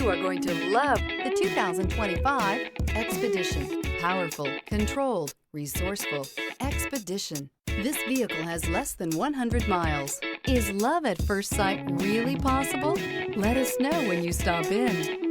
You are going to love the 2025 Expedition. Powerful, controlled, resourceful. Expedition. This vehicle has less than 100 miles. Is love at first sight really possible? Let us know when you stop in.